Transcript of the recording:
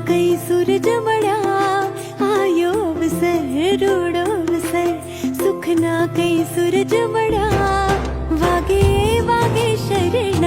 कई सूरज मड़ा आयो अवसर रोड़ो अवसर सुख ना कई सूरज मड़ा वागे वागे शरण